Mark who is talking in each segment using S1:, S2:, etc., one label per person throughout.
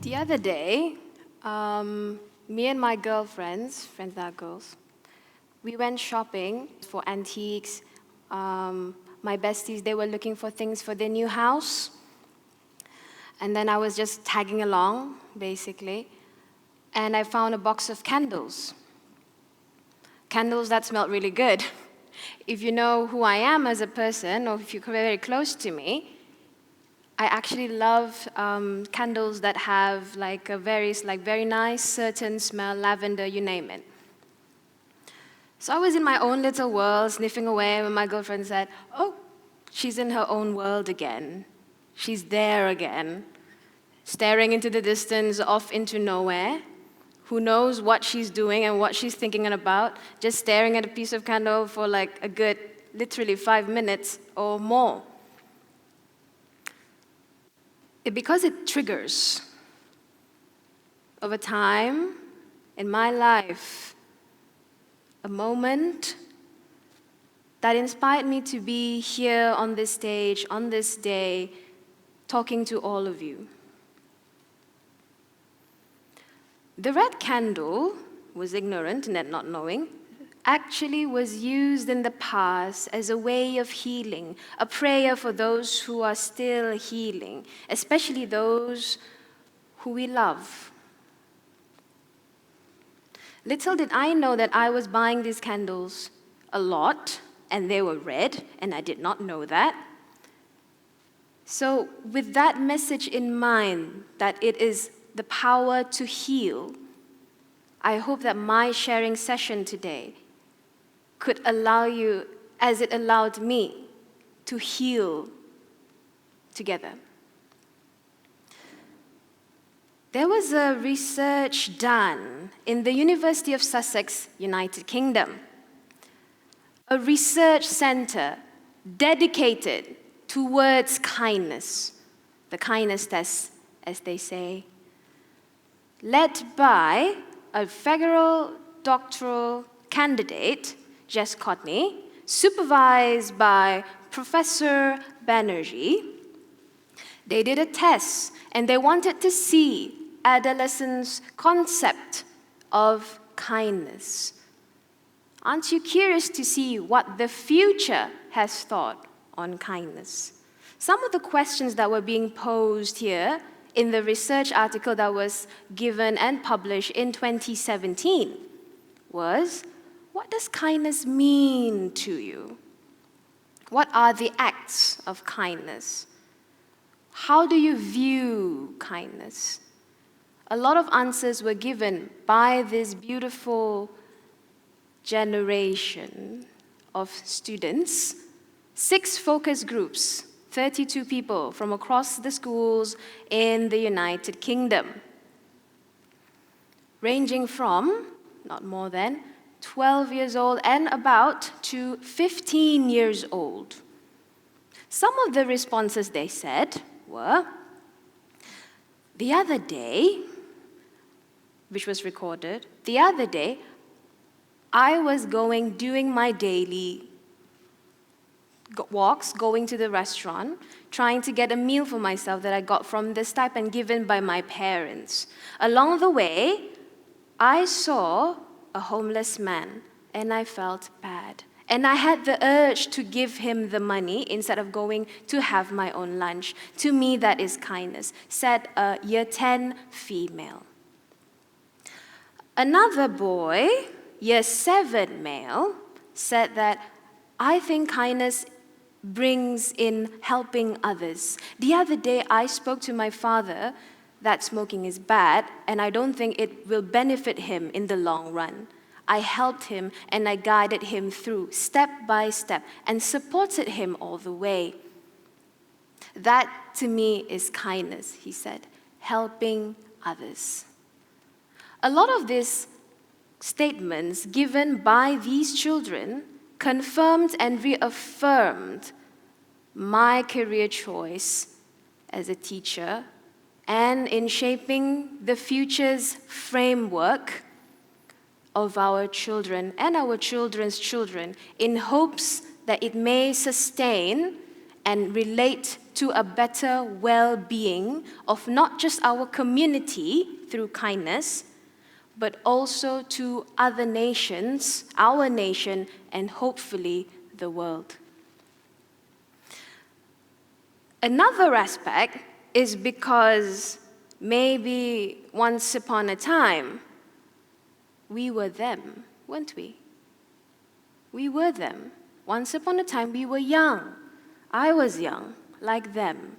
S1: The other day, me and my friends that are girls, we went shopping for antiques. My besties, they were looking for things for their new house. And then I was just tagging along, basically. And I found a box of candles. Candles that smelled really good. If you know who I am as a person, or if you're very close to me, I actually love candles that have like a very nice certain smell, lavender, you name it. So I was in my own little world, sniffing away, when my girlfriend said, "Oh, she's in her own world again. She's there again, staring into the distance, off into nowhere. Who knows what she's doing and what she's thinking about, just staring at a piece of candle for like a good, literally 5 minutes or more." Because it triggers, over time, in my life, a moment that inspired me to be here on this stage, on this day, talking to all of you. The red candle was ignorant and not knowing, actually was used in the past as a way of healing, a prayer for those who are still healing, especially those who we love. Little did I know that I was buying these candles a lot, and they were red, and I did not know that. So with that message in mind, that it is the power to heal, I hope that my sharing session today could allow you, as it allowed me, to heal together. There was a research done in the University of Sussex, United Kingdom, a research center dedicated towards kindness, the kindness test, as they say, led by a federal doctoral candidate, Jess Cotney, supervised by Professor Banerjee. They did a test, and they wanted to see adolescents' concept of kindness. Aren't you curious to see what the future has thought on kindness? Some of the questions that were being posed here in the research article that was given and published in 2017 was, what does kindness mean to you? What are the acts of kindness? How do you view kindness? A lot of answers were given by this beautiful generation of students. 6 focus groups, 32 people from across the schools in the United Kingdom, ranging from not more than 12 years old and about to 15 years old. Some of the responses they said were, the other day, which was recorded, the other day, I was doing my daily walks, going to the restaurant, trying to get a meal for myself that I got from the stipend given by my parents. Along the way, I saw a homeless man, and I felt bad. And I had the urge to give him the money instead of going to have my own lunch. To me, that is kindness, said a year 10 female. Another boy, year 7 male, said that I think kindness brings in helping others. The other day, I spoke to my father that smoking is bad, and I don't think it will benefit him in the long run. I helped him, and I guided him through step by step, and supported him all the way. That, to me, is kindness, he said, helping others. A lot of these statements given by these children confirmed and reaffirmed my career choice as a teacher and in shaping the future's framework of our children and our children's children in hopes that it may sustain and relate to a better well-being of not just our community through kindness, but also to other nations, our nation, and hopefully the world. Another aspect is because maybe once upon a time, we were them, weren't we? We were them. Once upon a time, we were young. I was young, like them.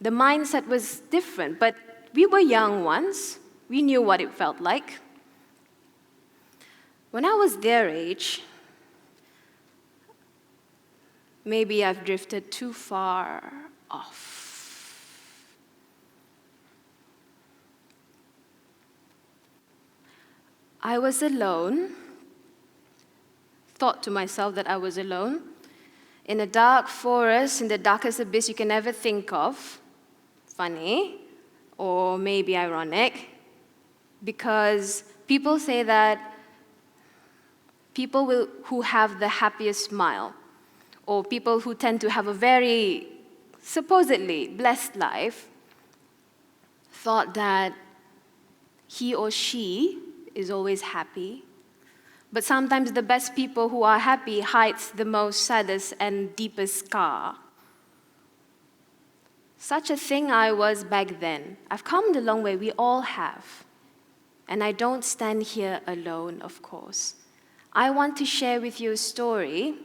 S1: The mindset was different, but we were young once. We knew what it felt like. When I was their age, maybe I've drifted too far off. I was alone, thought to myself that I was alone, in a dark forest, in the darkest abyss you can ever think of. Funny, or maybe ironic, because people say that people who have the happiest smile, or people who tend to have a very supposedly blessed life, thought that he or she is always happy. But sometimes the best people who are happy hides the most saddest and deepest scar. Such a thing I was back then. I've come a long way, we all have. And I don't stand here alone, of course. I want to share with you a story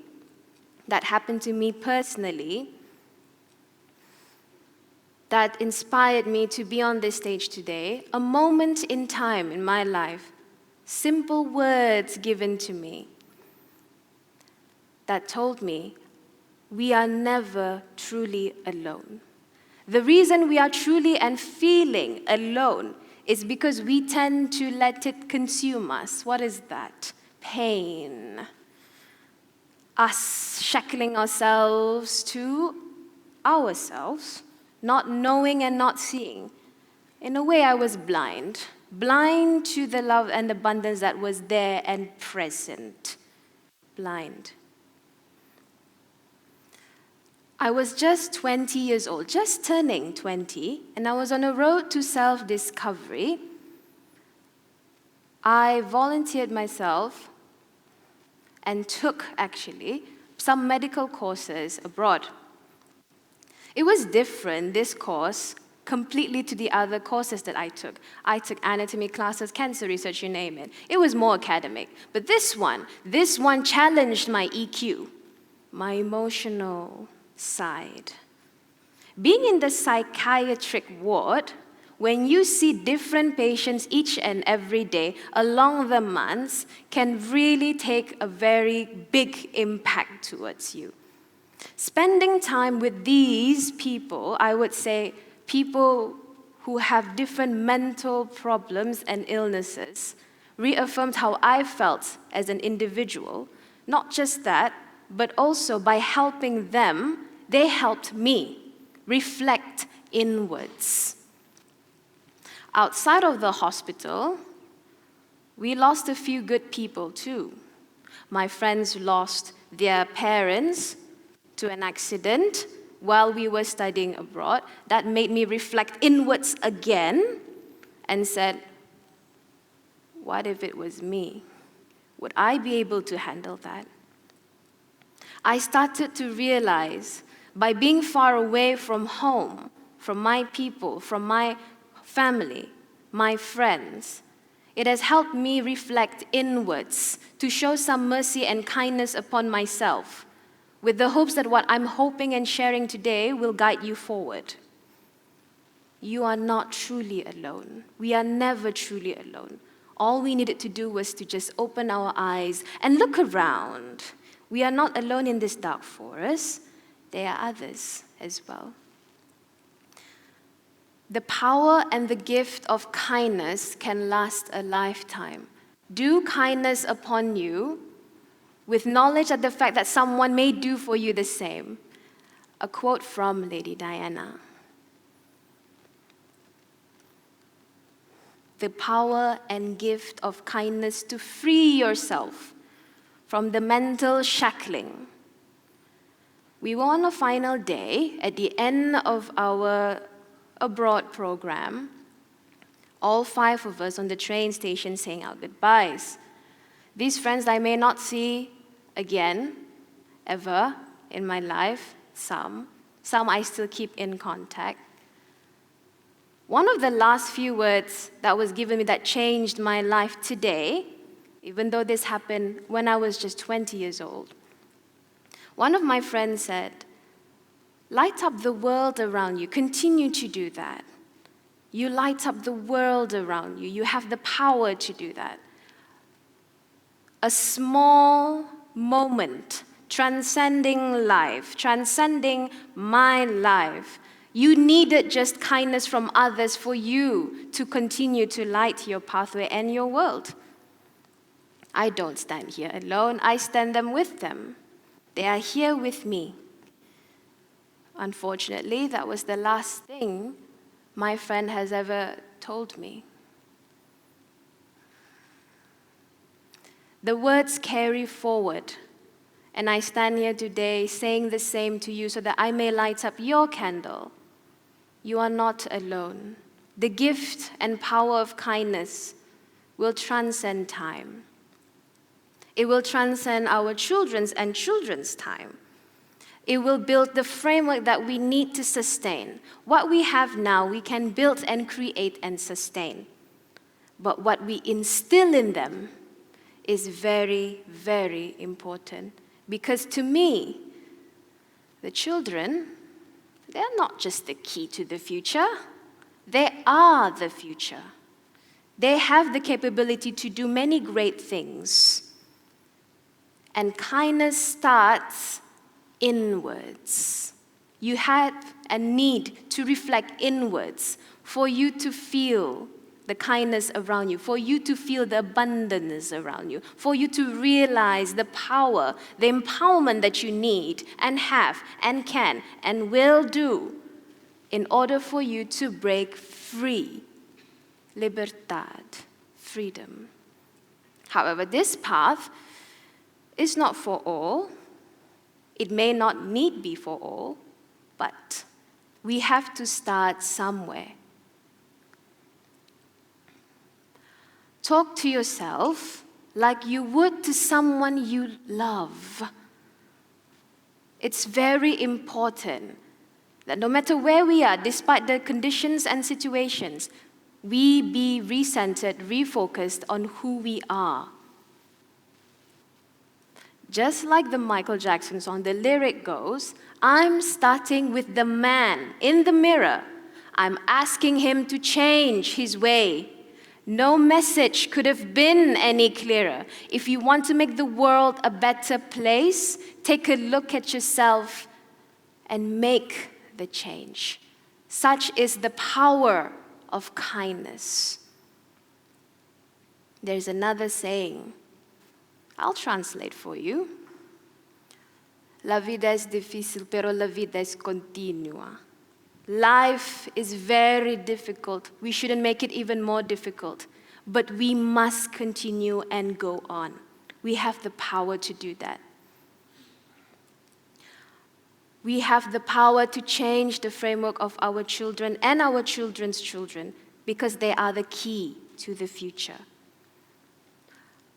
S1: that happened to me personally that inspired me to be on this stage today, a moment in time in my life, simple words given to me that told me we are never truly alone. The reason we are truly and feeling alone is because we tend to let it consume us. What is that? Pain. Us shackling ourselves to ourselves, not knowing and not seeing. In a way, I was blind to the love and abundance that was there and present. Blind. I was just 20 years old, just turning 20, and I was on a road to self-discovery. I volunteered myself and took, actually, some medical courses abroad. It was different, this course, completely to the other courses that I took. I took anatomy classes, cancer research, you name it. It was more academic. But this one challenged my EQ, my emotional side. Being in the psychiatric ward, when you see different patients each and every day along the months, can really take a very big impact towards you. Spending time with these people, I would say people who have different mental problems and illnesses, reaffirmed how I felt as an individual. Not just that, but also by helping them, they helped me reflect inwards. Outside of the hospital, we lost a few good people too. My friends lost their parents to an accident while we were studying abroad. That made me reflect inwards again and said, what if it was me? Would I be able to handle that? I started to realize by being far away from home, from my people, from my family, my friends, it has helped me reflect inwards to show some mercy and kindness upon myself, with the hopes that what I'm hoping and sharing today will guide you forward. You are not truly alone. We are never truly alone. All we needed to do was to just open our eyes and look around. We are not alone in this dark forest. There are others as well. The power and the gift of kindness can last a lifetime. Do kindness upon you with knowledge of the fact that someone may do for you the same. A quote from Lady Diana. The power and gift of kindness to free yourself from the mental shackling. We were on a final day at the end of our abroad program, all 5 of us on the train station saying our goodbyes. These friends I may not see again, ever, in my life, some I still keep in contact. One of the last few words that was given me that changed my life today, even though this happened when I was just 20 years old, one of my friends said, "Light up the world around you. Continue to do that. You light up the world around you. You have the power to do that." A small moment, transcending life, transcending my life. You needed just kindness from others for you to continue to light your pathway and your world. I don't stand here alone. I stand them with them. They are here with me. Unfortunately, that was the last thing my friend has ever told me. The words carry forward, and I stand here today saying the same to you so that I may light up your candle. You are not alone. The gift and power of kindness will transcend time. It will transcend our children's and children's time. It will build the framework that we need to sustain. What we have now, we can build and create and sustain. But what we instill in them is very, very important. Because to me, the children, they're not just the key to the future. They are the future. They have the capability to do many great things. And kindness starts inwards. You have a need to reflect inwards for you to feel the kindness around you, for you to feel the abundance around you, for you to realize the power, the empowerment that you need and have and can and will do in order for you to break free. Libertad, freedom. However, this path is not for all. It may not need be for all, but we have to start somewhere. Talk to yourself like you would to someone you love. It's very important that no matter where we are, despite the conditions and situations, we be recentered, refocused on who we are. Just like the Michael Jackson song, the lyric goes, I'm starting with the man in the mirror. I'm asking him to change his way. No message could have been any clearer. If you want to make the world a better place, take a look at yourself and make the change. Such is the power of kindness. There's another saying. I'll translate for you. La vida es difícil, pero la vida es continua. Life is very difficult. We shouldn't make it even more difficult. But we must continue and go on. We have the power to do that. We have the power to change the framework of our children and our children's children because they are the key to the future.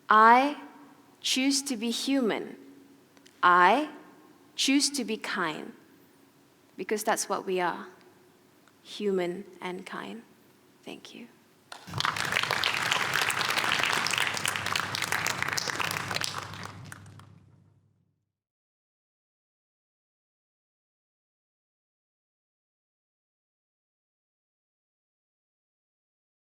S1: I choose to be human. I choose to be kind because that's what we are, human and kind. Thank you.